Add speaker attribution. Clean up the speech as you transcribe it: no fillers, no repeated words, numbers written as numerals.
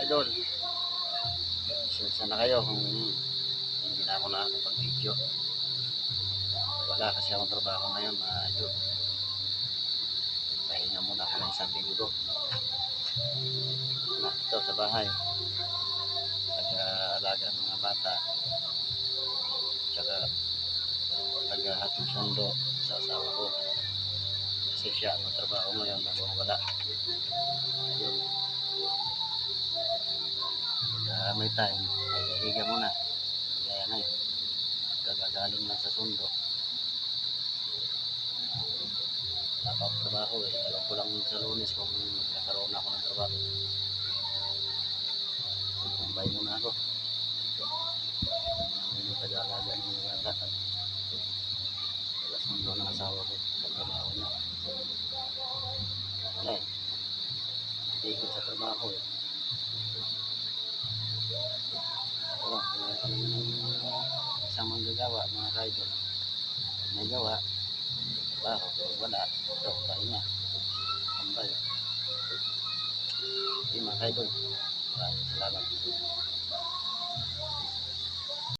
Speaker 1: idol. Pasensya na kayo kung hindi na ako nakakapag-video. Wala kasi akong trabaho ngayon mga idol. Pahinga muna ako ng isang linggo. Na ito sa bahay. Taga-alaga ng mga bata. Tsaka taga-hatid sundo sa asawa ko. Kasi siya ang trabaho ngayon, ako wala. Ayun. May time, ay higa muna. Kaya ngayon, gagagaling lang sa sundo. Wala pa akong trabaho eh. Alam ko lang sa Lunes kung magkakaroon ako ng trabaho. Kumbay muna ako. Yung taga-alaga ng mga bata. Taga-sundo ng asawa ko sa trabaho niya. Wala eh. Ikot sa trabaho eh. Wala, wala ka naman ng isang manggagawa mga kaidol. May gawa, trabaho, wala. Ito, pahinga. Kumbay. Hindi mga kaidol. Maraming salamat.